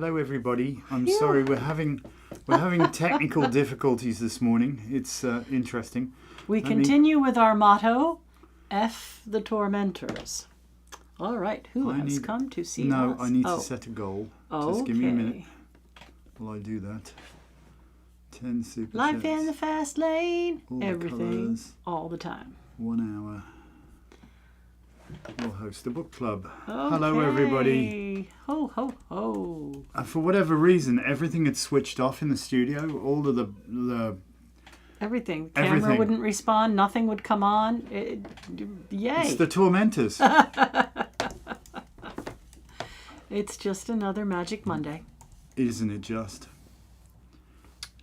Hello, everybody. I'm sorry, we're having technical difficulties this morning. It's interesting. We continue with our motto, F the tormentors. All right, who has come to see us? No, I need to set a goal. Okay. Just give me a minute while I do that. 10 super Life chats. in the fast lane. All the Everything, colours. all the time. 1 hour. We'll host a book club. Okay. Hello, everybody. Ho, ho, ho. For whatever reason, everything had switched off in the studio. All of the Everything. The camera wouldn't respond. Nothing would come on. Yay. It's the tormentors. It's just another Magic Monday. Isn't it just?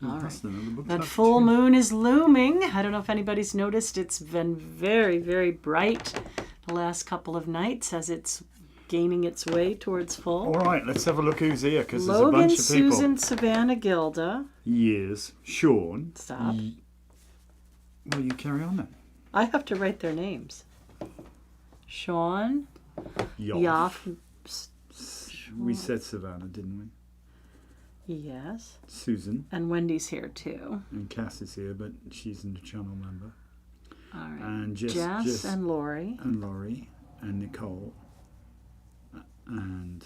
All right. That full moon is looming. I don't know if anybody's noticed. It's been very, very bright the last couple of nights as it's gaining its way towards full. All right, let's have a look who's here, because there's a bunch of people. Susan, Savannah, Gilda. Yes. Sean. Stop. Well, you carry on then. I have to write their names. Sean. Yoff. We said Savannah, didn't we? Yes. Susan. And Wendy's here too. And Cass is here, but she's a channel member. All right. And Jess and Laurie. And Laurie. And Nicole. And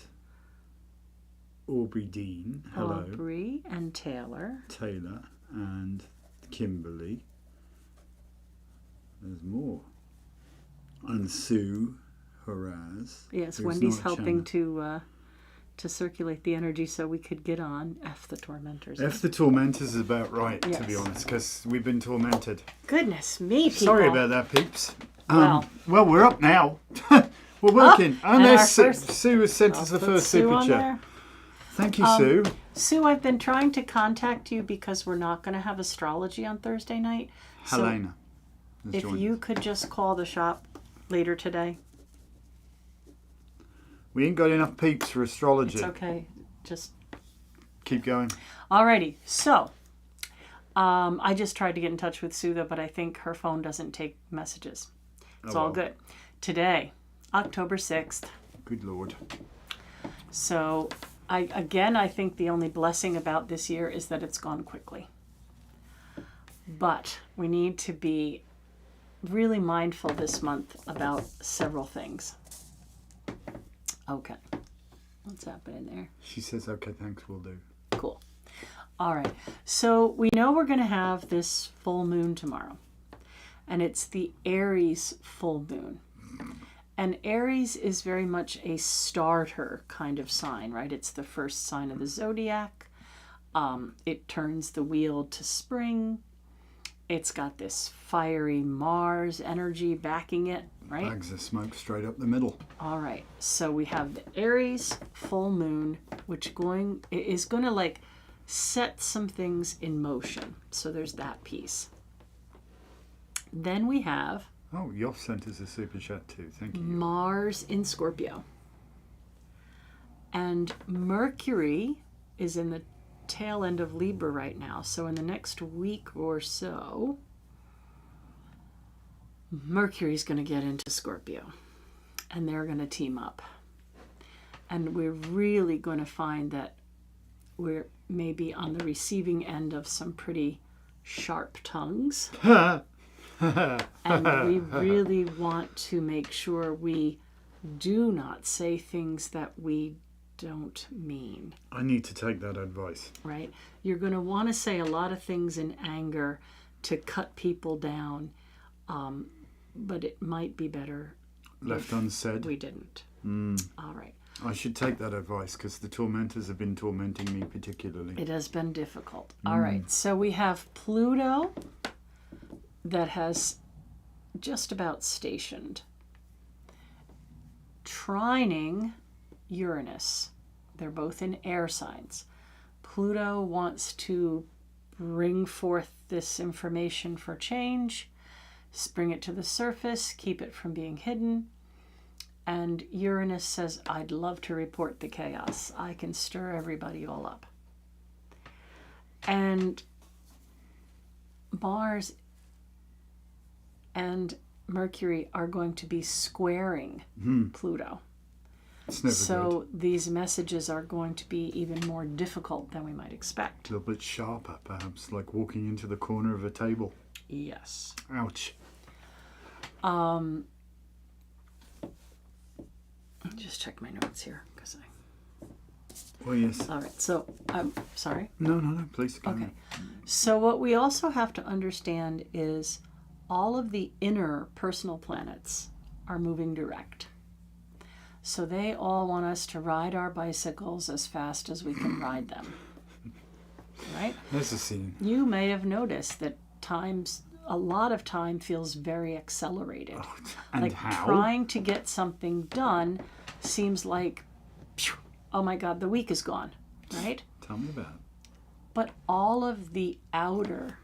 Aubrey Dean. Hello. Aubrey and Taylor. Taylor. And Kimberly. There's more. And Sue Haraz. Yes, Wendy's helping to circulate the energy so we could get on F the Tormentors. F the Tormentors is about right, to be honest, because we've been tormented. Goodness me, people. Sorry about that, peeps. Well, we're up now. We're working. And there's Sue has sent us the first super chat. Thank you, Sue. Sue, I've been trying to contact you because we're not going to have astrology on Thursday night. Helena. If you could just call the shop later today. We ain't got enough peeps for astrology. It's okay. Just keep going. Alrighty. So, I just tried to get in touch with Sue, though, but I think her phone doesn't take messages. It's all good. Today, October 6th. Good Lord. So, I think the only blessing about this year is that it's gone quickly. But we need to be really mindful this month about several things. Okay. What's happening there? She says, okay, thanks, will do. Cool. All right. So we know we're going to have this full moon tomorrow. And it's the Aries full moon. And Aries is very much a starter kind of sign, right? It's the first sign of the zodiac. It turns the wheel to spring. It's got this fiery Mars energy backing it, right? Bags of smoke straight up the middle. All right. So we have the Aries full moon, which is going to like set some things in motion. So there's that piece. Then we have... Oh, Yoff sent us a super chat too. Thank you. Mars in Scorpio. And Mercury is in the tail end of Libra right now. So in the next week or so, Mercury's going to get into Scorpio. And they're going to team up. And we're really going to find that we're maybe on the receiving end of some pretty sharp tongues. And we really want to make sure we do not say things that we don't mean. I need to take that advice. Right? You're going to want to say a lot of things in anger to cut people down, but it might be better left unsaid. We didn't. All right. I should take that advice because the tormentors have been tormenting me particularly. It has been difficult. All right. So we have Pluto that has just about stationed, trining Uranus. They're both in air signs. Pluto wants to bring forth this information for change, bring it to the surface, keep it from being hidden. And Uranus says, I'd love to report the chaos. I can stir everybody all up. And Mars and Mercury are going to be squaring Pluto. It's never So good. these messages are going to be even more difficult than we might expect. A little bit sharper, perhaps, like walking into the corner of a table. Yes. Ouch. Just check my notes here because Oh, yes. All right. So I'm sorry. No, please. Okay. So what we also have to understand is all of the inner personal planets are moving direct. So they all want us to ride our bicycles as fast as we can ride them. Right? There's a scene. You may have noticed that a lot of time feels very accelerated. Oh, and like how? Trying to get something done seems like, oh my God, the week is gone, right? Tell me about it. But all of the outer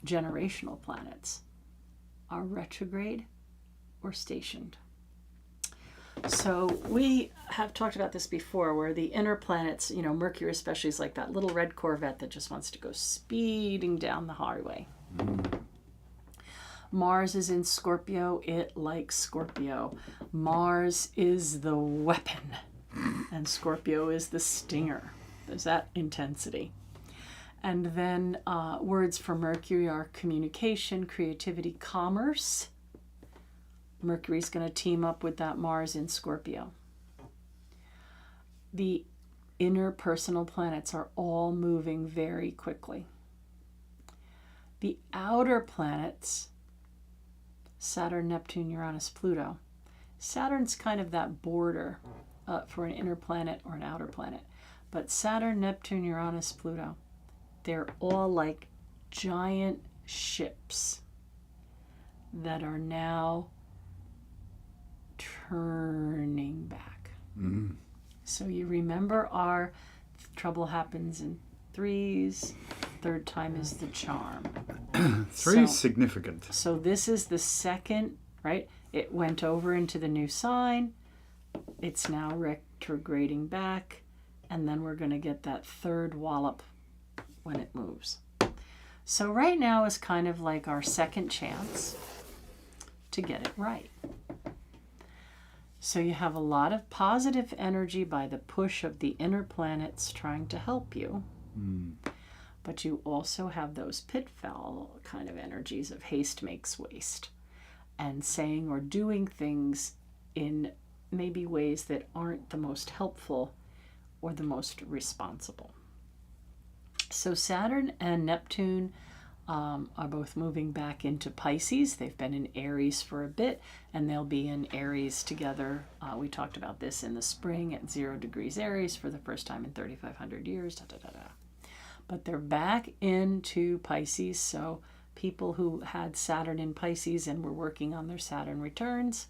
generational planets are retrograde or stationed. So we have talked about this before, where the inner planets, Mercury especially, is like that little red Corvette that just wants to go speeding down the highway. Mars is in Scorpio. It likes Scorpio. Mars is the weapon, and Scorpio is the stinger. There's that intensity. And then words for Mercury are communication, creativity, commerce. Mercury's going to team up with that Mars in Scorpio. The inner personal planets are all moving very quickly. The outer planets, Saturn, Neptune, Uranus, Pluto. Saturn's kind of that border for an inner planet or an outer planet. But Saturn, Neptune, Uranus, Pluto, they're all like giant ships that are now turning back. Mm. So you remember our trouble happens in threes. Third time is the charm. Three is significant. So this is the second, right? It went over into the new sign. It's now retrograding back. And then we're going to get that third wallop when it moves. So right now is kind of like our second chance to get it right. So you have a lot of positive energy by the push of the inner planets trying to help you. But you also have those pitfall kind of energies of haste makes waste, and saying or doing things in maybe ways that aren't the most helpful or the most responsible. So Saturn and Neptune are both moving back into Pisces. They've been in Aries for a bit, and they'll be in Aries together. We talked about this in the spring at 0 degrees Aries for the first time in 3,500 years. But they're back into Pisces, so people who had Saturn in Pisces and were working on their Saturn returns,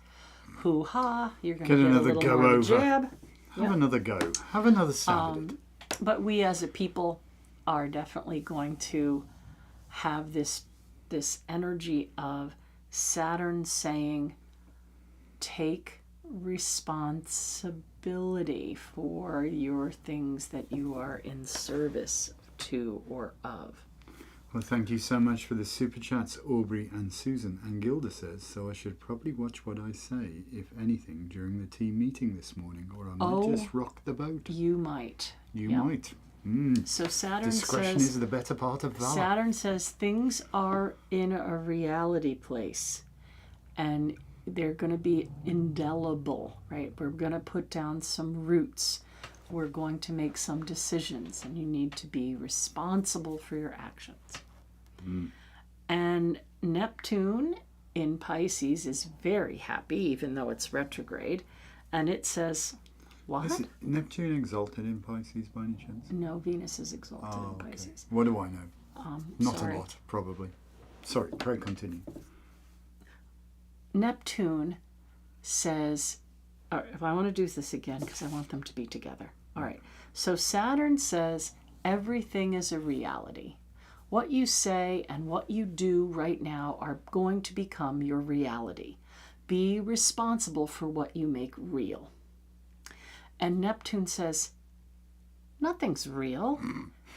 hoo-ha, you're going to get another a little go more over. jab. Have another go. Have another stab at it. But we as a people are definitely going to have this energy of Saturn saying, take responsibility for your things that you are in service to or of. Well, thank you so much for the super chats, Aubrey and Susan. And Gilda says, so I should probably watch what I say, if anything, during the team meeting this morning, or I might just rock the boat. You might. You might. So Saturn Discretion says, is the better part of valor. Saturn says things are in a reality place, and they're going to be indelible, right? We're going to put down some roots. We're going to make some decisions, and you need to be responsible for your actions. And Neptune in Pisces is very happy, even though it's retrograde, and it says, what? Is Neptune exalted in Pisces by any chance? No, Venus is exalted in Pisces. What do I know? Not Sorry. a lot, probably. Sorry, pray continue. Neptune says, if I want to do this again, because I want them to be together. All right. So Saturn says everything is a reality. What you say and what you do right now are going to become your reality. Be responsible for what you make real. And Neptune says, nothing's real.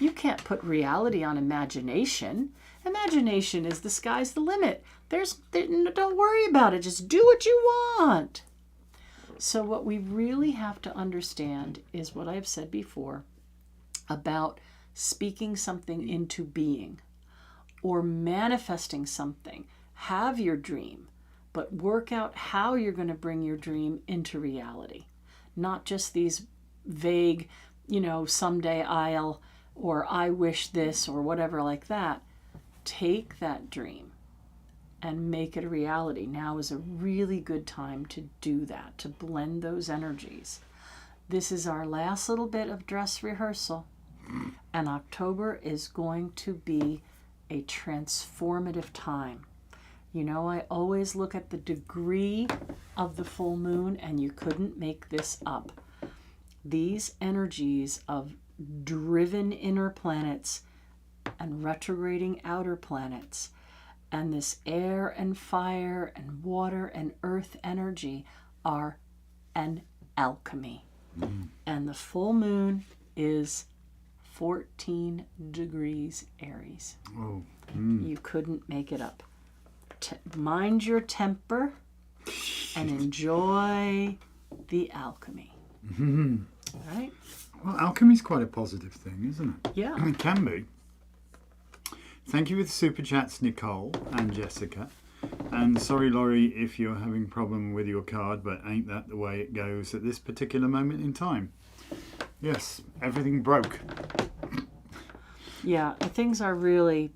You can't put reality on imagination. Imagination is the sky's the limit. Don't worry about it. Just do what you want. So what we really have to understand is what I've said before about speaking something into being or manifesting something. Have your dream, but work out how you're going to bring your dream into reality. Not just these vague, someday I'll, or I wish this, or whatever like that. Take that dream and make it a reality. Now is a really good time to do that, to blend those energies. This is our last little bit of dress rehearsal, and October is going to be a transformative time. I always look at the degree of the full moon, and you couldn't make this up. These energies of driven inner planets and retrograding outer planets, and this air and fire and water and earth energy are an alchemy. And the full moon is 14 degrees Aries. Oh. You couldn't make it up. Mind your temper and enjoy the alchemy. All right? Well, alchemy's quite a positive thing, isn't it? Yeah. It can be. Thank you for the super chats, Nicole and Jessica. And sorry, Laurie, if you're having a problem with your card, but ain't that the way it goes at this particular moment in time? Yes, everything broke. Yeah, things are really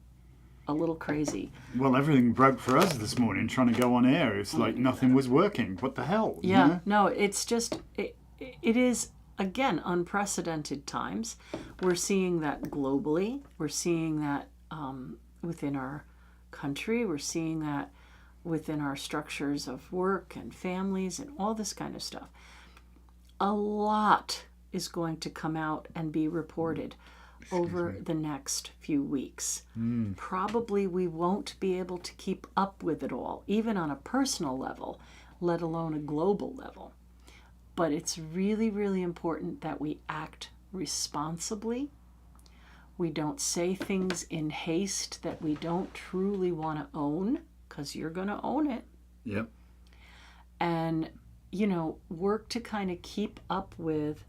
a little crazy. Well, everything broke for us this morning trying to go on air. It's like nothing was working. What the hell? Yeah, no, it's just, it is, again, unprecedented times. We're seeing that globally. We're seeing that within our country. We're seeing that within our structures of work and families and all this kind of stuff. A lot is going to come out and be reported over the next few weeks. Probably we won't be able to keep up with it all, even on a personal level, let alone a global level. But it's really, really important that we act responsibly. We don't say things in haste that we don't truly want to own, because you're going to own it. Yep. And, work to kind of keep up with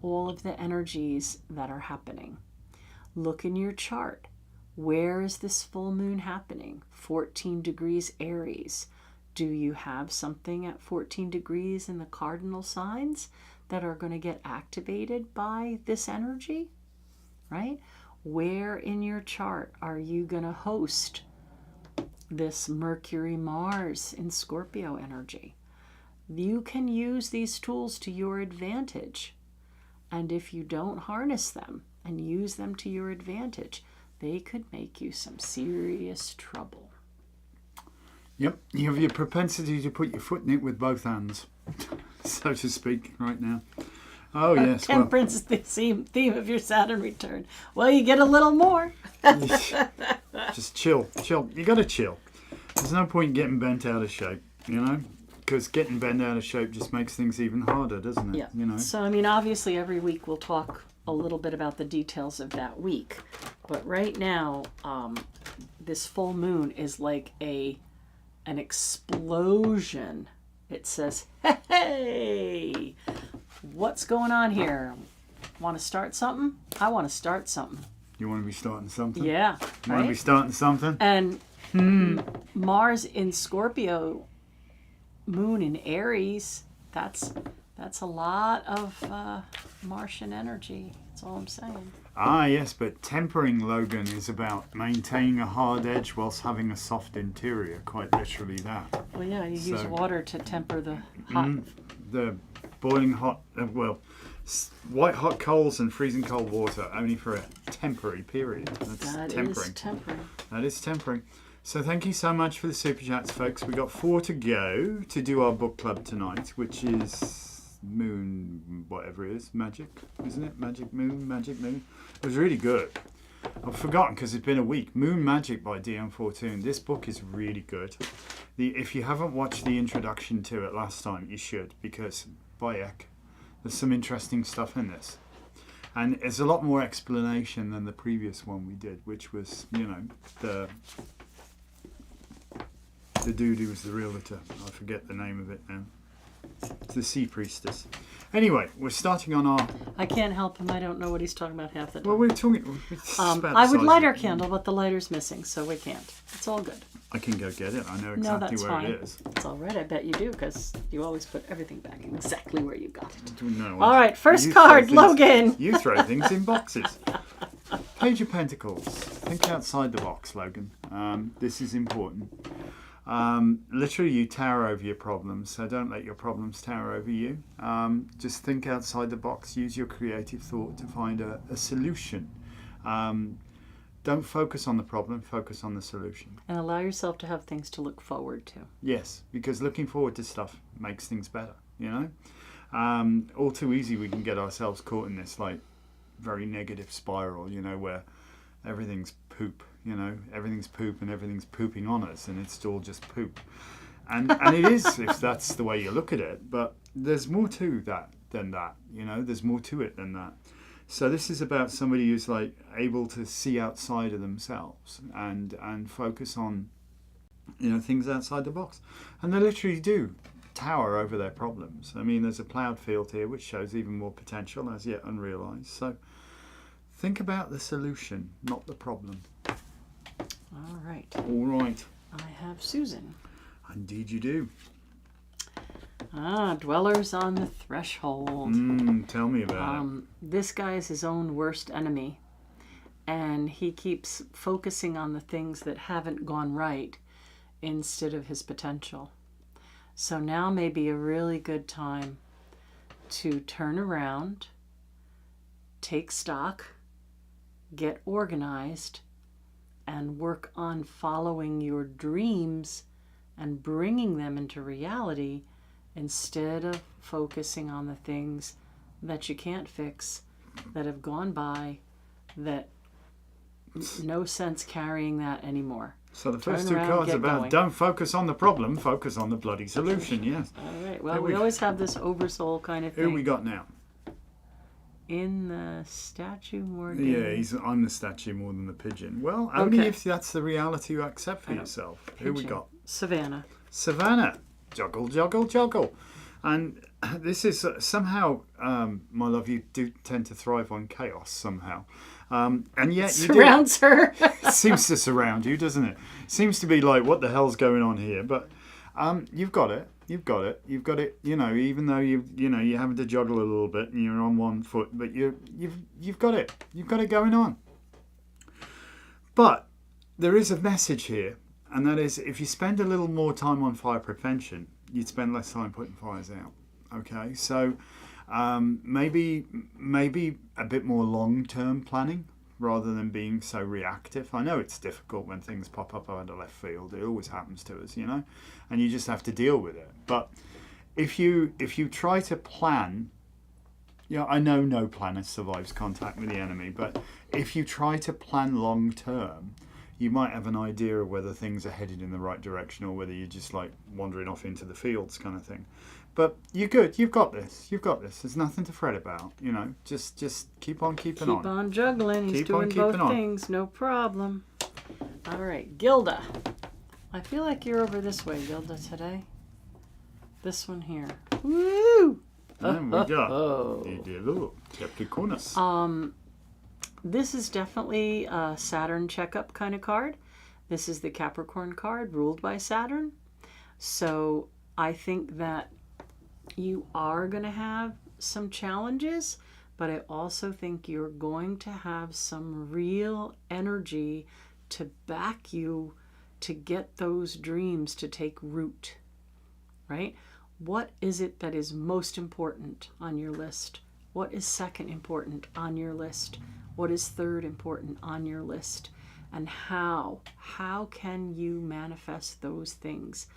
all of the energies that are happening. Look in your chart. Where is this full moon happening? 14 degrees Aries. Do you have something at 14 degrees in the cardinal signs that are going to get activated by this energy? Right? Where in your chart are you going to host this Mercury-Mars in Scorpio energy? You can use these tools to your advantage. And if you don't harness them and use them to your advantage, they could make you some serious trouble. Yep, you have your propensity to put your foot in it with both hands, so to speak, right now. Oh, yes. Temperance is the theme of your Saturn return. Well, you get a little more. Just chill. You got to chill. There's no point getting bent out of shape, because getting bent out of shape just makes things even harder, doesn't it? Yeah. So, obviously every week we'll talk a little bit about the details of that week. But right now, this full moon is like an explosion. It says, hey, what's going on here? Want to start something? I want to start something. You want to be starting something? Yeah. You want to be starting something? And Mars in Scorpio, Moon in Aries, that's a lot of Martian energy. That's all I'm saying. Ah, yes, but tempering, Logan, is about maintaining a hard edge whilst having a soft interior. Quite literally that. Well, yeah, you use water to temper the hot. The boiling hot, white hot coals and freezing cold water only for a temporary period. That's tempering. That is tempering. So thank you so much for the super chats, folks. We got 4 to go to do our book club tonight, which is Moon, whatever it is, Magick, isn't it? Magick Moon. It was really good. I've forgotten because it's been a week. Moon Magick by DM Fortune. This book is really good. If you haven't watched the introduction to it last time, you should, because by heck, there's some interesting stuff in this. And there's a lot more explanation than the previous one we did, which was, the dude who was the realtor. I forget the name of it now. It's the sea priestess. Anyway, we're starting on our... I can't help him. I don't know what he's talking about half the time. Well, we're talking... I would light our candle, but the lighter's missing, so we can't. It's all good. I can go get it. I know exactly where fine. it is. It's all right. I bet you do, because you always put everything back exactly where you got it. No, all right, first card, Logan. You throw things in boxes. Page of Pentacles. Think outside the box, Logan. This is important. Literally, you tower over your problems, so don't let your problems tower over you. Just think outside the box. Use your creative thought to find a solution. Don't focus on the problem, focus on the solution. And allow yourself to have things to look forward to. Yes, because looking forward to stuff makes things better, you know? All too easy we can get ourselves caught in this, like, very negative spiral, you know, where everything's poop, you know? Everything's poop and everything's pooping on us, and it's all just poop. And it is, if that's the way you look at it, but there's more to that than that, you know? There's more to it than that. So this is about somebody who's like able to see outside of themselves and focus on, you know, things outside the box. And they literally do tower over their problems. I mean, there's a plowed field here which shows even more potential as yet unrealized. So think about the solution, not the problem. All right. All right. I have Susan. Indeed you do. Dwellers on the threshold. Tell me about it. This guy is his own worst enemy, and he keeps focusing on the things that haven't gone right instead of his potential. So now may be a really good time to turn around, take stock, get organized, and work on following your dreams and bringing them into reality, instead of focusing on the things that you can't fix, that have gone by, that no sense carrying that anymore. So the first two cards are about don't focus on the problem, focus on the bloody solution, yes. All right, well, we always have this oversoul kind of thing. Who we got now? In the statue more than... Yeah, I'm the statue more than the pigeon. Well, only if that's the reality you accept for yourself. Pigeon. Who we got? Savannah. Savannah. Juggle, juggle, juggle. And this is somehow, my love, you do tend to thrive on chaos somehow. And yet you surrounds her. It seems to surround you, doesn't it? Seems to be like, what the hell's going on here? But you've got it. You've got it. You've got it. You know, even though you're having to juggle a little bit and you're on one foot, but you've got it. You've got it going on. But there is a message here. And that is, if you spend a little more time on fire prevention, you'd spend less time putting fires out. Okay, so maybe a bit more long-term planning rather than being so reactive. I know it's difficult when things pop up out of left field. It always happens to us, you know, and you just have to deal with it. But if you try to plan, you know, I know no planner survives contact with the enemy, but if you try to plan long-term, you might have an idea of whether things are headed in the right direction or whether you're just like wandering off into the fields kind of thing. But you're good. You've got this. You've got this. There's nothing to fret about. You know, just keep on keeping on. Keep on juggling. He's doing both things. No problem. All right, Gilda. I feel like you're over this way, Gilda, today. This one here. Woo! And we got the little Capricornus. This is definitely a Saturn checkup kind of card. This is the Capricorn card ruled by Saturn. So I think that you are going to have some challenges, but I also think you're going to have some real energy to back you to get those dreams to take root, right? What is it that is most important on your list? What is second important on your list? What is third important on your list? And how can you manifest those things?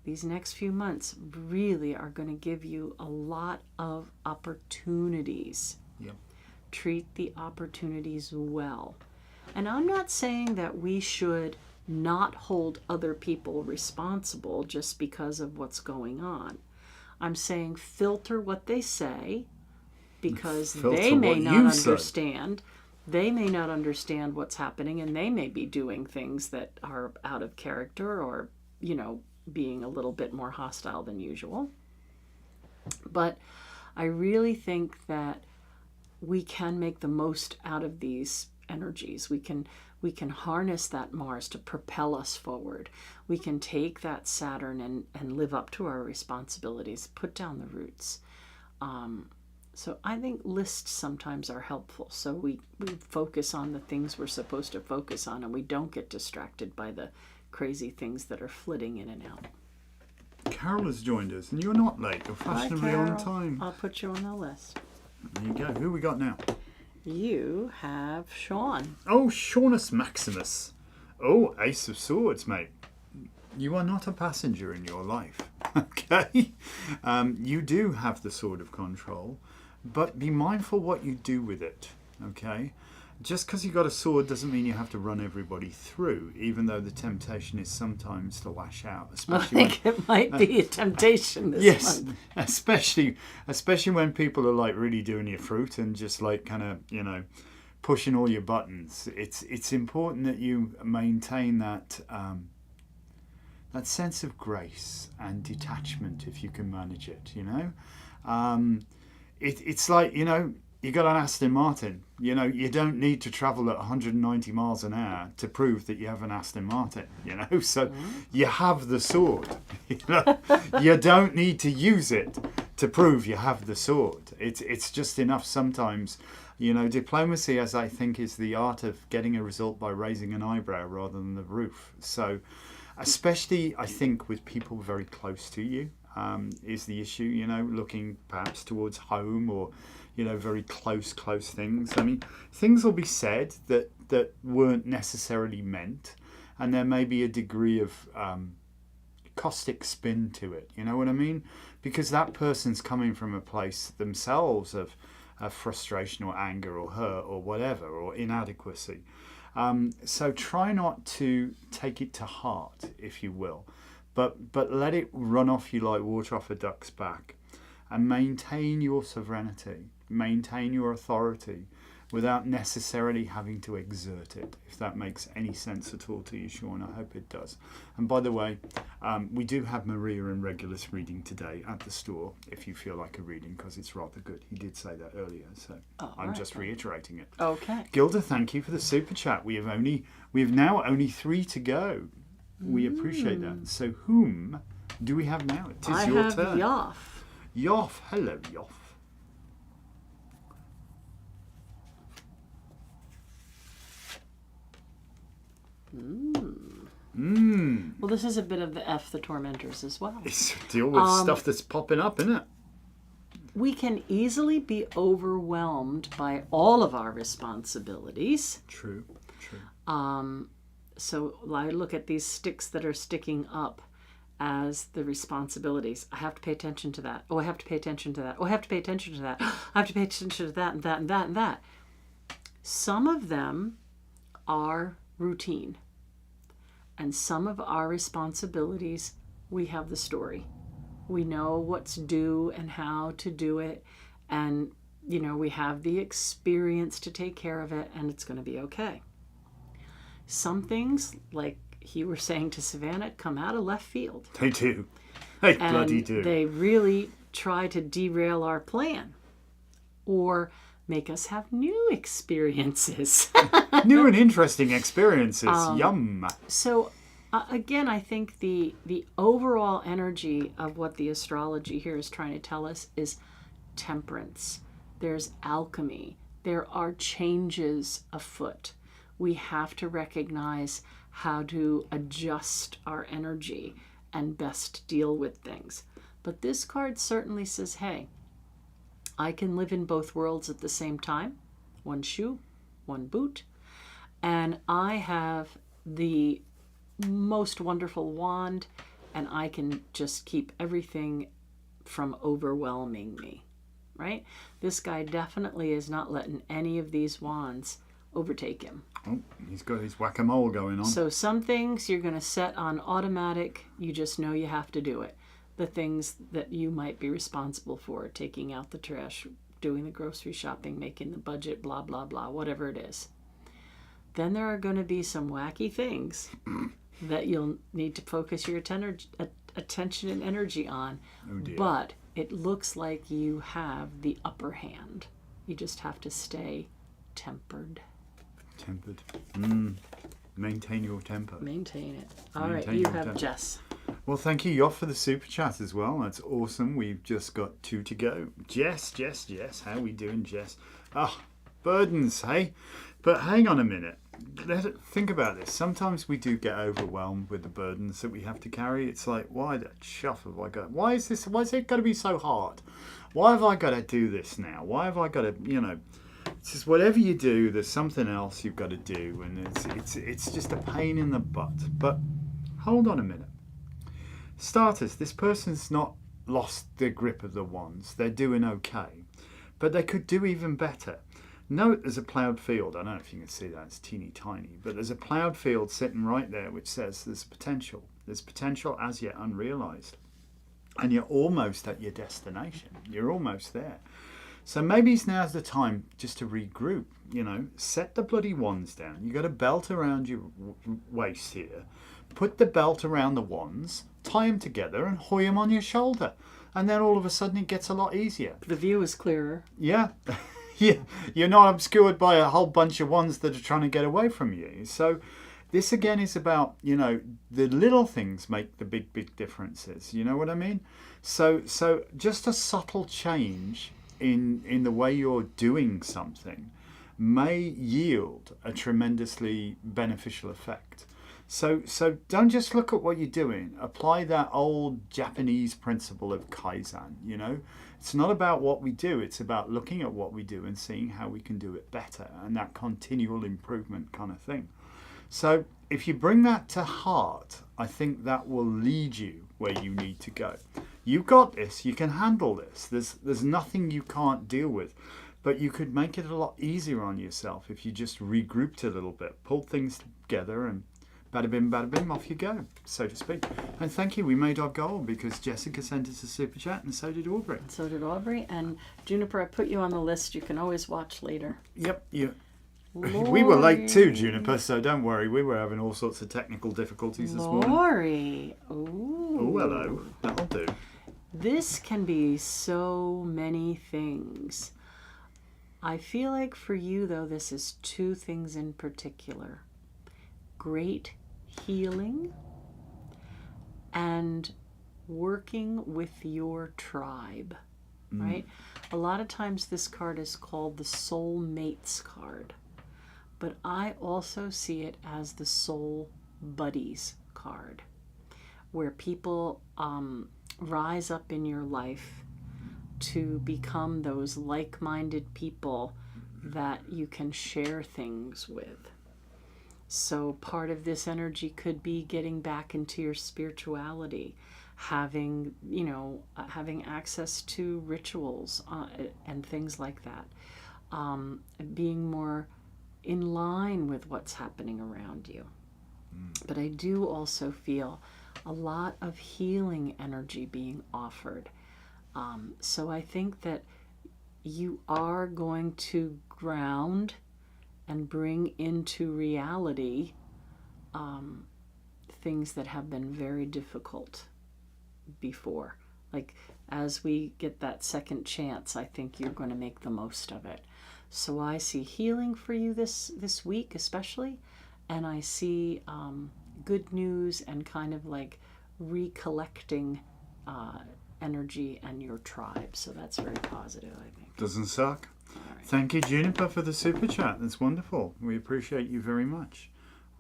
These next few months really are going to give you a lot of opportunities. Yeah. Treat the opportunities well. And I'm not saying that we should not hold other people responsible just because of what's going on. I'm saying filter what they say, because they may not understand. They may not understand what's happening, and they may be doing things that are out of character or, you know, being a little bit more hostile than usual. But I really think that we can make the most out of these energies. We can harness that Mars to propel us forward. We can take that Saturn and live up to our responsibilities, put down the roots. So I think lists sometimes are helpful. So we focus on the things we're supposed to focus on, and we don't get distracted by the crazy things that are flitting in and out. Carol has joined us, and you're not late. You're fashionably on time. I'll put you on the list. There you go. Who we got now? You have Sean. Oh, Shaunus Maximus. Oh, Ace of Swords, mate. You are not a passenger in your life, okay? You do have the sword of control, but be mindful what you do with it, okay? Just because you got a sword doesn't mean you have to run everybody through, even though the temptation is sometimes to lash out. Especially I think it might be a temptation this month. Especially when people are like really doing your fruit and just like kind of, you know, pushing all your buttons. It's important that you maintain that that sense of grace and detachment if you can manage it, you know. It's like, you know, you got an Aston Martin, you know, you don't need to travel at 190 miles an hour to prove that you have an Aston Martin, you know, so you have the sword, you know, you don't need to use it to prove you have the sword. It's just enough sometimes, you know, diplomacy, as I think, is the art of getting a result by raising an eyebrow rather than the roof. So especially, I think, with people very close to you, is the issue, you know, looking perhaps towards home or, you know, very close things. I mean, things will be said that weren't necessarily meant, and there may be a degree of caustic spin to it, you know what I mean? Because that person's coming from a place themselves of frustration or anger or hurt or whatever, or inadequacy. So try not to take it to heart, if you will, but let it run off you like water off a duck's back, and maintain your sovereignty, maintain your authority without necessarily having to exert it, if that makes any sense at all to you, Sean. I hope it does. And by the way, we do have Maria and Regulus reading today at the store, if you feel like a reading, because it's rather good. He did say that earlier, so I'm just reiterating it. Okay. Gilda, thank you for the super chat. We have now only 3 to go. We appreciate that. So whom do we have now? It is your turn. I have Yoff. Yoff. Hello, Yoff. Well, this is a bit of the F the Tormentors as well. It's deal with stuff that's popping up, isn't it? We can easily be overwhelmed by all of our responsibilities. True. So I look at these sticks that are sticking up as the responsibilities. I have to pay attention to that. Oh, I have to pay attention to that. Oh, I have to pay attention to that. I have to pay attention to that and that and that and that. Some of them are routine. And some of our responsibilities, we have the story. We know what's due and how to do it. And, you know, we have the experience to take care of it, and it's going to be okay. Some things, like you were saying to Savannah, come out of left field. They do. They bloody do. They really try to derail our plan or make us have new experiences. New and interesting experiences. Yum. So, again, I think the overall energy of what the astrology here is trying to tell us is temperance. There's alchemy. There are changes afoot. We have to recognize how to adjust our energy and best deal with things. But this card certainly says, hey, I can live in both worlds at the same time. One shoe, one boot. And I have the most wonderful wand, and I can just keep everything from overwhelming me, right? This guy definitely is not letting any of these wands overtake him. Oh, he's got his whack-a-mole going on. So some things you're going to set on automatic. You just know you have to do it. The things that you might be responsible for, taking out the trash, doing the grocery shopping, making the budget, blah, blah, blah, whatever it is. Then there are going to be some wacky things that you'll need to focus your attention and energy on. Oh dear. But it looks like you have the upper hand. You just have to stay tempered. Tempered. Maintain your temper. Maintain it. All right, you have temper. Jess. Well, thank you. You're off for the super chat as well. That's awesome. We've just got 2 to go. Jess. How we doing, Jess? Burdens, hey? But hang on a minute. Think about this. Sometimes we do get overwhelmed with the burdens that we have to carry. It's like, why the chuff have I got? Why is it got to be so hard? Why have I got to do this now? Why have I got to, it's just whatever you do, there's something else you've got to do, and it's just a pain in the butt. But hold on a minute. Starters, this person's not lost their grip of the wands. They're doing okay, but they could do even better. Note there's a ploughed field. I don't know if you can see that, it's teeny tiny, but there's a ploughed field sitting right there which says there's potential. There's potential as yet unrealised. And you're almost at your destination. You're almost there. So maybe now's the time just to regroup, set the bloody wands down. You got a belt around your waist here. Put the belt around the wands, tie them together and hoy them on your shoulder. And then all of a sudden it gets a lot easier. The view is clearer. Yeah. Yeah. You're not obscured by a whole bunch of ones that are trying to get away from you. So this again is about, the little things make the big differences. You know what I mean? So just a subtle change in the way you're doing something may yield a tremendously beneficial effect. So don't just look at what you're doing. Apply that old Japanese principle of Kaizen, It's not about what we do, it's about looking at what we do and seeing how we can do it better, and that continual improvement kind of thing. So if you bring that to heart, I think that will lead you where you need to go. You've got this, you can handle this. There's nothing you can't deal with. But you could make it a lot easier on yourself if you just regrouped a little bit, pulled things together, and bada bim, off you go, so to speak. And thank you, we made our goal because Jessica sent us a super chat and so did Aubrey. And Juniper, I put you on the list. You can always watch later. Yep, we were late too, Juniper, so don't worry. We were having all sorts of technical difficulties this morning. Lori. Ooh. Oh, hello. That'll do. This can be so many things. I feel like for you, though, this is 2 things in particular. Great healing and working with your tribe, right? A lot of times this card is called the soul mates card, but I also see it as the soul buddies card, where people rise up in your life to become those like-minded people that you can share things with. So part of this energy could be getting back into your spirituality, having access to rituals and things like that, being more in line with what's happening around you. But I do also feel a lot of healing energy being offered. So I think that you are going to ground and bring into reality things that have been very difficult before. Like, as we get that second chance, I think you're going to make the most of it. So I see healing for you this week especially, and I see good news and kind of like recollecting energy and your tribe. So that's very positive, I think. Doesn't suck. Right. Thank you, Juniper, for the super chat. That's wonderful. We appreciate you very much.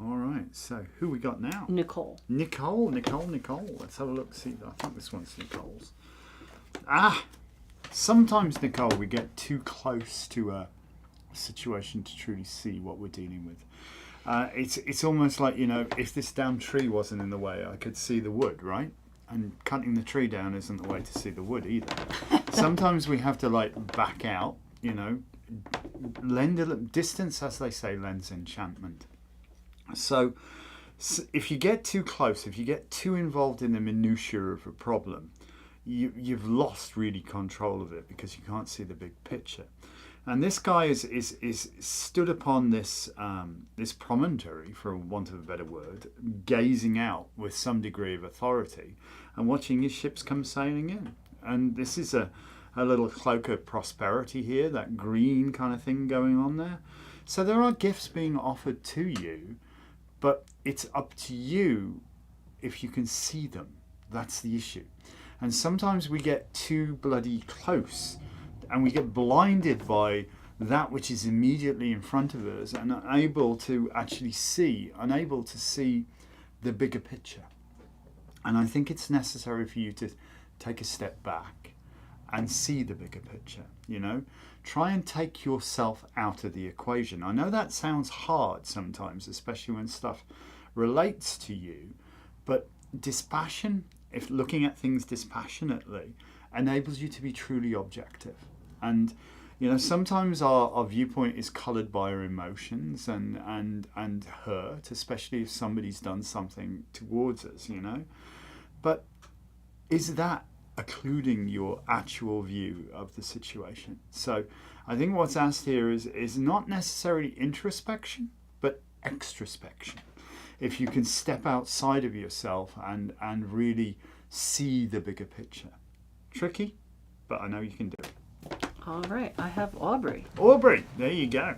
All right, so who we got now? Nicole. Let's have a look. See, I think this one's Nicole's. Sometimes, Nicole, we get too close to a situation to truly see what we're dealing with. It's almost like, if this damn tree wasn't in the way, I could see the wood, right? And cutting the tree down isn't the way to see the wood either. Sometimes we have to back out, lend a distance, as they say, lends enchantment. So if you get too close, if you get too involved in the minutiae of a problem, you've lost really control of it because you can't see the big picture. And this guy is stood upon this promontory, for want of a better word, gazing out with some degree of authority and watching his ships come sailing in. And this is a little cloak of prosperity here, that green kind of thing going on there. So there are gifts being offered to you, but it's up to you if you can see them. That's the issue. And sometimes we get too bloody close and we get blinded by that which is immediately in front of us and unable to actually see, unable to see the bigger picture. And I think it's necessary for you to take a step back and see the bigger picture, you know. Try and take yourself out of the equation. I know that sounds hard sometimes, especially when stuff relates to you, but dispassion, if looking at things dispassionately, enables you to be truly objective. And, you know, sometimes our viewpoint is coloured by our emotions and hurt, especially if somebody's done something towards us, you know. But is that occluding your actual view of the situation? So I think what's asked here is not necessarily introspection, but extrospection. If you can step outside of yourself and really see the bigger picture. Tricky, but I know you can do it. All right, I have Aubrey. Aubrey, there you go.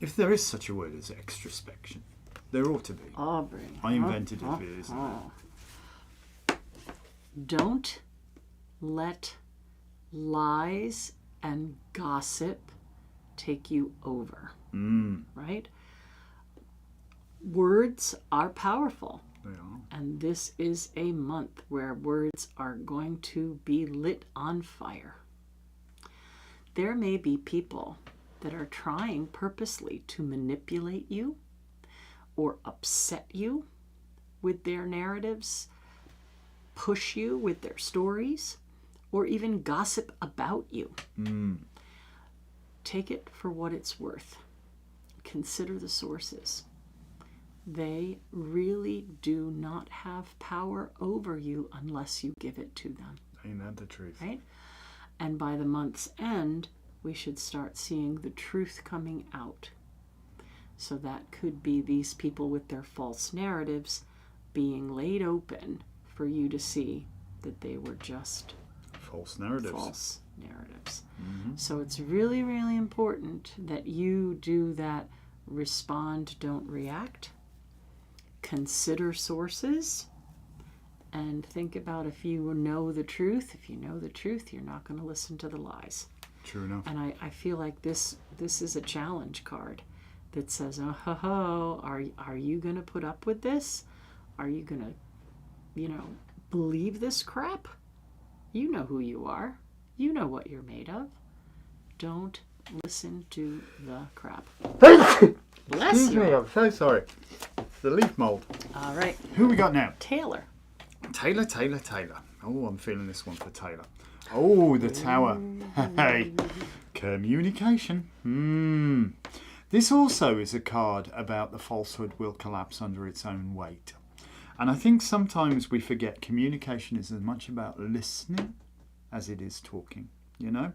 If there is such a word as extrospection, there ought to be. Aubrey. I invented it, isn't it? Don't let lies and gossip take you over. Right? Words are powerful. They are. And this is a month where words are going to be lit on fire. There may be people that are trying purposely to manipulate you or upset you with their narratives, push you with their stories, or even gossip about you. Take it for what it's worth. Consider the sources. They really do not have power over you unless you give it to them. Ain't that the truth? Right? And by the month's end, we should start seeing the truth coming out. So that could be these people with their false narratives being laid open for you to see that they were just false narratives. So it's really, really important that you do that respond, don't react. Consider sources and think about if you know the truth. If you know the truth, you're not going to listen to the lies. True enough. And I feel like this is a challenge card that says, are you going to put up with this? Are you going to, believe this crap? You know who you are. You know what you're made of. Don't listen to the crap. Bless you. I'm so sorry. It's the leaf mold. All right. Who we got now? Taylor. Taylor. Oh, I'm feeling this one for Taylor. Oh, the tower. Hey, communication. This also is a card about the falsehood will collapse under its own weight. And I think sometimes we forget communication is as much about listening as it is talking, you know?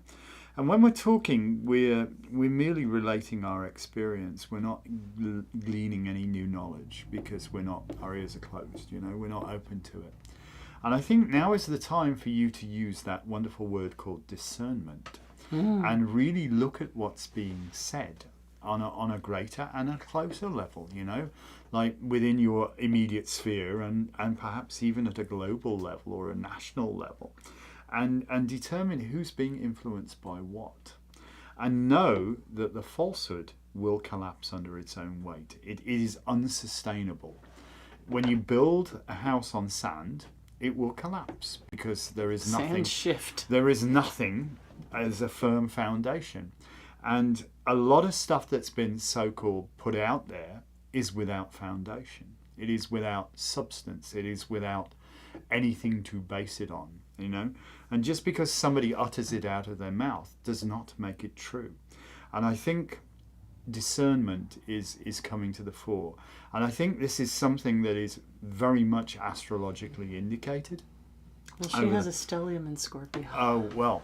And when we're talking, we're merely relating our experience. We're not gleaning any new knowledge because our ears are closed, we're not open to it. And I think now is the time for you to use that wonderful word called discernment and really look at what's being said on a greater and a closer level, like within your immediate sphere and perhaps even at a global level or a national level. And determine who's being influenced by what. And know that the falsehood will collapse under its own weight. It is unsustainable. When you build a house on sand, it will collapse because there is nothing. Sand shift. There is nothing as a firm foundation. And a lot of stuff that's been so-called put out there is without foundation. It is without substance. It is without anything to base it on, And just because somebody utters it out of their mouth does not make it true. And I think discernment is coming to the fore. And I think this is something that is very much astrologically indicated. Well, she has a stellium in Scorpio. Oh, well,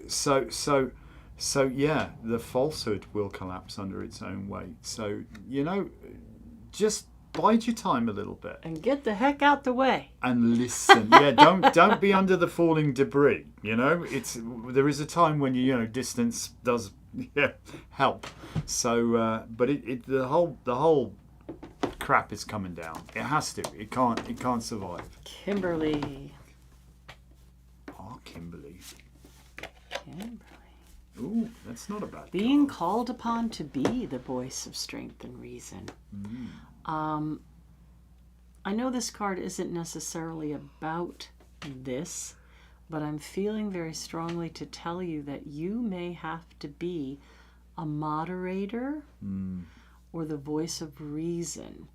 so yeah, the falsehood will collapse under its own weight. So, just bide your time a little bit. And get the heck out the way. And listen. Yeah, don't be under the falling debris. There is a time when distance does help. So, but the whole crap is coming down. It has to. It can't survive. Kimberly. Oh, Kimberly. Kimberly. Ooh, that's not a bad Being card. called upon to be the voice of strength and reason. I know this card isn't necessarily about this, but I'm feeling very strongly to tell you that you may have to be a moderator or the voice of reason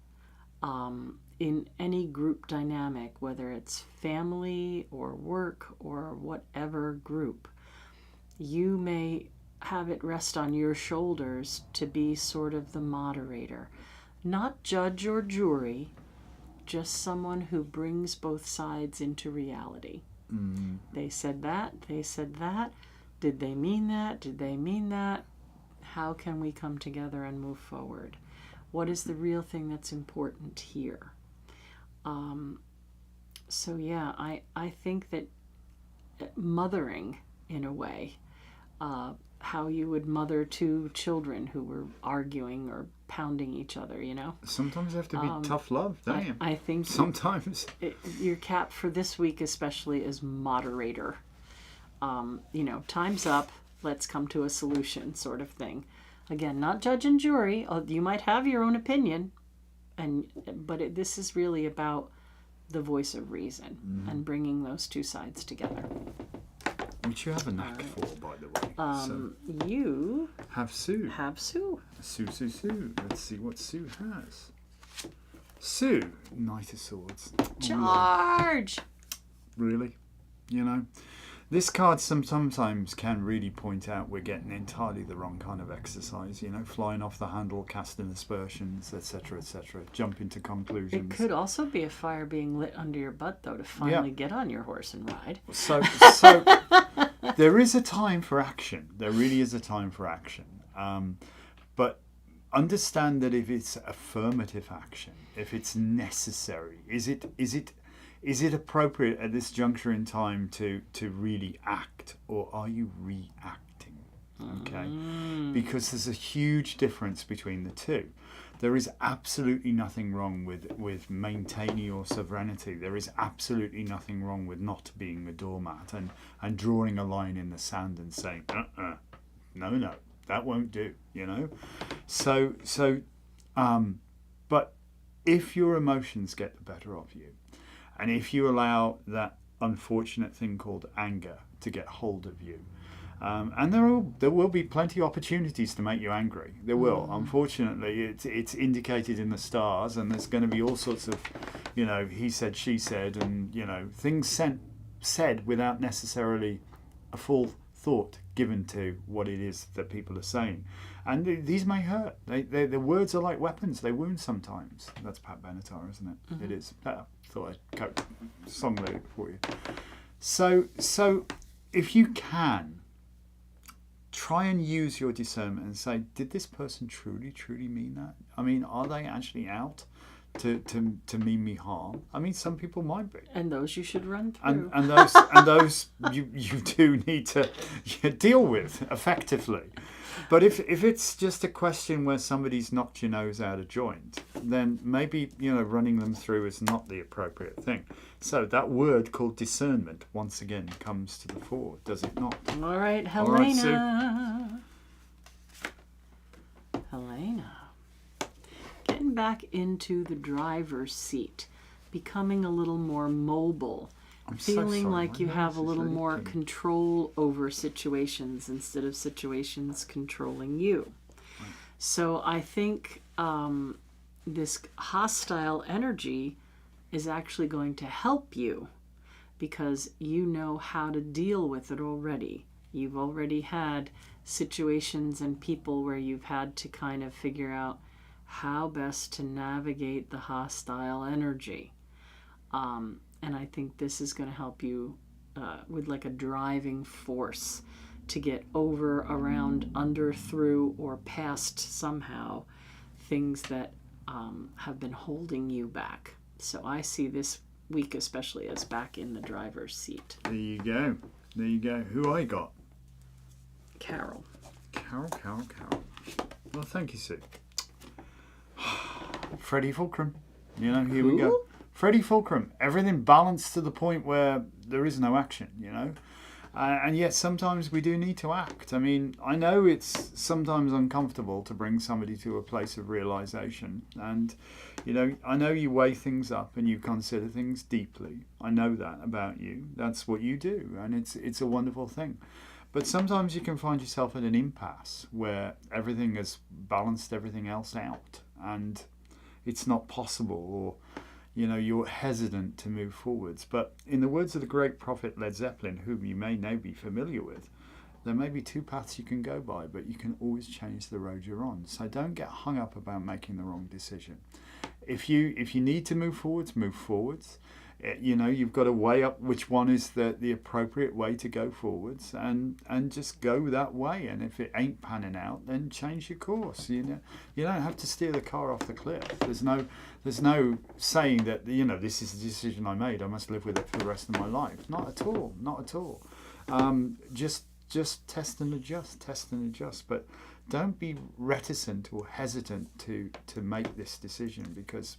in any group dynamic, whether it's family or work or whatever group. You may have it rest on your shoulders to be sort of the moderator. Not judge or jury, just someone who brings both sides into reality. They said that, they said that. Did they mean that? Did they mean that? How can we come together and move forward? What is the real thing that's important here? So yeah, I think that mothering, in a way, how you would mother two children who were arguing or pounding each other, Sometimes you have to be tough love, don't you? I think sometimes your cap for this week especially is moderator. Time's up, let's come to a solution sort of thing. Again, not judge and jury. You might have your own opinion, but this is really about the voice of reason and bringing those two sides together. Which you have a knack for, by the way. You have Sue. Sue. Sue. Let's see what Sue has. Sue, Knight of Swords. Charge! Really? This card sometimes can really point out we're getting entirely the wrong kind of exercise, flying off the handle, casting aspersions, etc., jump into conclusions. It could also be a fire being lit under your butt, though, to finally get on your horse and ride. So there is a time for action. There really is a time for action. But understand that if it's affirmative action, if it's necessary, is it appropriate at this juncture in time to really act, or are you reacting? Okay, because there's a huge difference between the two. There is absolutely nothing wrong with maintaining your sovereignty. There is absolutely nothing wrong with not being a doormat and drawing a line in the sand and saying, no, that won't do, So, but if your emotions get the better of you, and if you allow that unfortunate thing called anger to get hold of you, and there will be plenty of opportunities to make you angry. There will. Unfortunately, it's indicated in the stars, and there's going to be all sorts of, he said, she said, and things said without necessarily a full thought given to what it is that people are saying. And these may hurt. The words are like weapons. They wound sometimes. That's Pat Benatar, isn't it? It is. I thought I'd coat song lyric for you. So if you can, try and use your discernment and say, did this person truly mean that? I mean, are they actually out to mean me harm? I mean, some people might be. And those you should run through. And those you do need to deal with effectively. But if it's just a question where somebody's knocked your nose out of joint, then maybe running them through is not the appropriate thing. So that word called discernment once again comes to the fore, does it not? All right, Helena. All right, Sue. Helena. Getting back into the driver's seat, becoming a little more mobile. Feeling like you have a little more control over situations instead of situations controlling you. Right. So I think this hostile energy is actually going to help you because you know how to deal with it already. You've already had situations and people where you've had to kind of figure out how best to navigate the hostile energy. And I think this is going to help you with like a driving force to get over, around, under, through, or past somehow things that have been holding you back. So I see this week especially as back in the driver's seat. There you go. There you go. Who I got? Carol. Carol. Well, thank you, Sue. Freddie Fulcrum. You know, here we go. Freddie Fulcrum. Everything balanced to the point where there is no action, you know. And yet sometimes we do need to act. I mean, I know it's sometimes uncomfortable to bring somebody to a place of realization. And, you know, I know you weigh things up and you consider things deeply. I know that about you. That's what you do. And it's a wonderful thing. But sometimes you can find yourself at an impasse where everything has balanced everything else out. And it's not possible, or you know, you're hesitant to move forwards. But in the words of the great prophet Led Zeppelin, whom you may now be familiar with, there may be two paths you can go by, but you can always change the road you're on. So don't get hung up about making the wrong decision. If you need to move forwards, move forwards. You know, you've got to weigh up which one is the appropriate way to go forwards, and just go that way. And if it ain't panning out, then change your course. You know, you don't have to steer the car off the cliff. There's no saying that, you know, this is the decision I made, I must live with it for the rest of my life. Not at all. Not at all. Just test and adjust. But don't be reticent or hesitant to make this decision, because,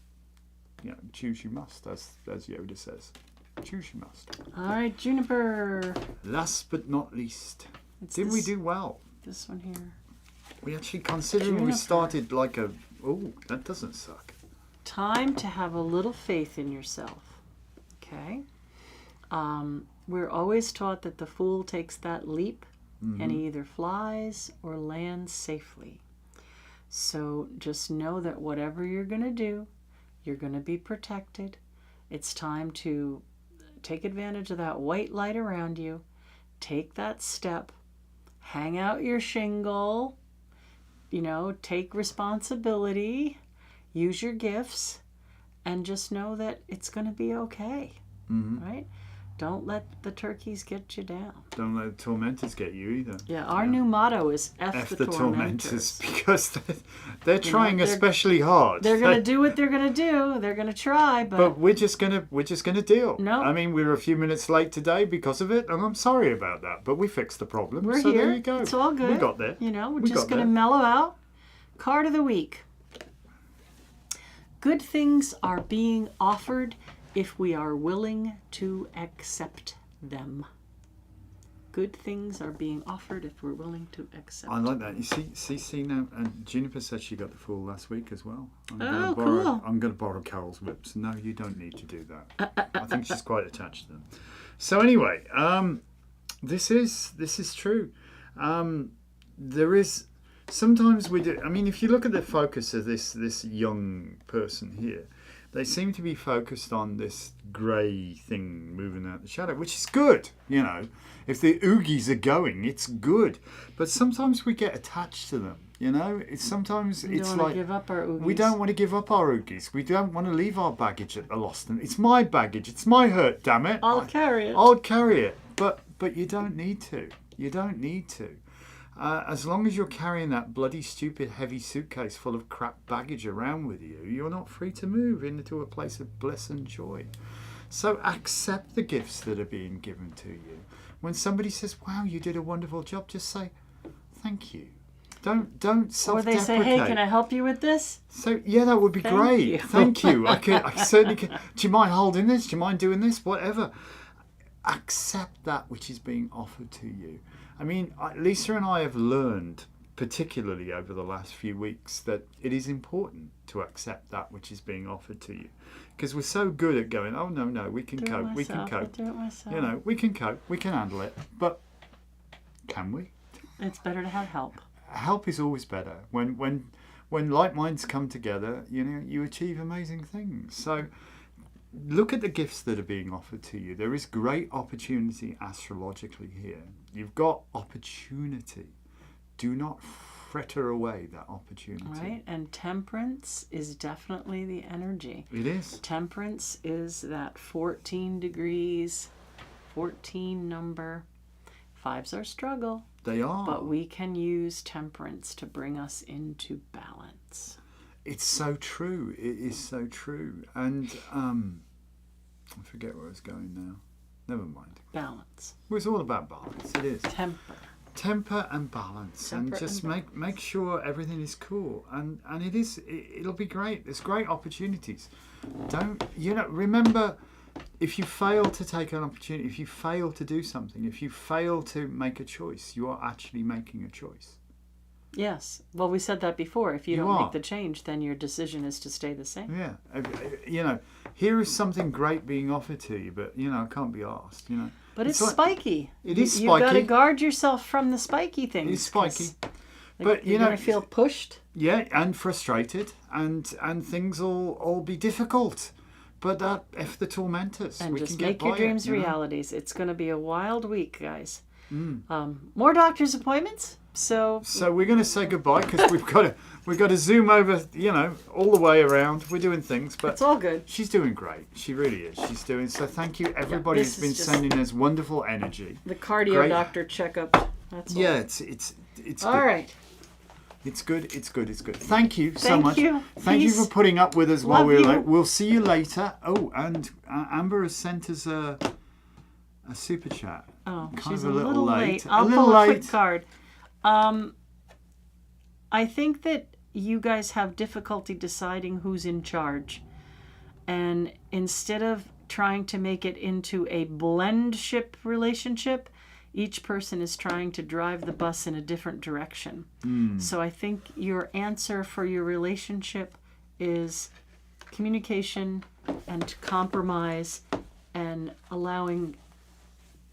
you know, choose you must, as Yoda says. Choose you must. All right, Juniper. Last but not least, did we do well? This one here. We actually, considering we started like a... Oh, that doesn't suck. Time to have a little faith in yourself. Okay? We're always taught that the fool takes that leap, and he either flies or lands safely. So just know that whatever you're going to do, you're going to be protected. It's time to take advantage of that white light around you. Take that step. Hang out your shingle. You know, take responsibility. Use your gifts. And just know that it's going to be okay. Right? Don't let the turkeys get you down. Don't let the tormentors get you either. Yeah, our new motto is F the tormentors. Because they're trying especially hard. They're going to do what they're going to do. They're going to try, but we're just going to deal. No. I mean, we were a few minutes late today because of it, and I'm sorry about that. But we fixed the problem. We're so here. There you go. It's all good. We got there. You know, we're just going to mellow out. Card of the week. Good things are being offered if we are willing to accept them. Good things are being offered if we're willing to accept them. I like that. You see now, and Juniper said she got the Fool last week as well. Cool. I'm going to borrow Carol's whips. No, you don't need to do that. I think she's quite attached to them. So anyway, this is true. There is, sometimes we do, I mean, if you look at the focus of this young person here, they seem to be focused on this grey thing moving out the shadow, which is good, you know. If the oogies are going, it's good. But sometimes we get attached to them, you know. We don't want to give up our oogies. We don't want to give up our oogies. We don't want to leave our baggage at the lost. It's my baggage. It's my hurt, damn it. I'll carry it. I'll carry it. But you don't need to. You don't need to. As long as you're carrying that bloody stupid heavy suitcase full of crap baggage around with you, you're not free to move into a place of bliss and joy. So accept the gifts that are being given to you. When somebody says, wow, you did a wonderful job, just say, thank you. Don't self-deprecate. Or they say, hey, can I help you with this? So, yeah, that would be great. You. Thank you. I certainly can. Do you mind holding this? Do you mind doing this? Whatever. Accept that which is being offered to you. I mean, Lisa and I have learned, particularly over the last few weeks, that it is important to accept that which is being offered to you. Because we're so good at going, oh, no, we can cope, we can cope. I'll do it myself. You know, we can cope, we can handle it. But can we? It's better to have help. Help is always better. When like minds come together, you know, you achieve amazing things. So look at the gifts that are being offered to you. There is great opportunity astrologically here. You've got opportunity. Do not fritter away that opportunity. Right, and temperance is definitely the energy. It is. Temperance is that 14 degrees, 14 number. Fives are struggle. They are. But we can use temperance to bring us into balance. it's so true. It is so true. And I forget where I was going now. Never mind. Balance. Well, it's all about balance. It is. Temper and balance. And just make sure everything is cool. And it'll be great. There's great opportunities. Remember, if you fail to take an opportunity, if you fail to do something, if you fail to make a choice, you are actually making a choice. Yes. Well, we said that before. If you don't make the change, then your decision is to stay the same. Yeah. Here is something great being offered to you, but, I can't be asked, But it's spiky. It is spiky. You've got to guard yourself from the spiky things. It's spiky. But, you're going to feel pushed. Yeah, and frustrated, and things will all be difficult. But that F the tormentors. And we just can make get your by dreams it, realities. It's going to be a wild week, guys. More doctor's appointments. So we're going to say goodbye because we've got to zoom over, all the way around. We're doing things, but it's all good. She's doing great. She really is. She's doing so. Thank you, everybody who's been sending us wonderful energy. The cardio doctor checkup. That's all. Yeah, it's all good. right. It's good. Thank you so much. Thank you for putting up with us while Love we're you. late. We'll see you later. Oh, and Amber has sent us a super chat. Oh, kind she's of a little late. I'll pull a quick card. I think that you guys have difficulty deciding who's in charge. And instead of trying to make it into a blendship relationship, each person is trying to drive the bus in a different direction. So I think your answer for your relationship is communication and compromise and allowing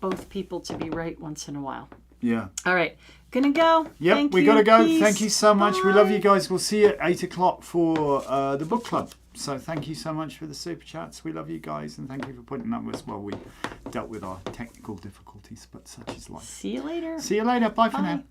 both people to be right once in a while. Yeah. All right. Gonna go. Yep, we gotta go. Peace. Thank you so much. Bye. We love you guys. We'll see you at 8 o'clock for the book club. So thank you so much for the super chats. We love you guys, and thank you for putting up with us while we dealt with our technical difficulties, but such is life. See you later. See you later. Bye for now.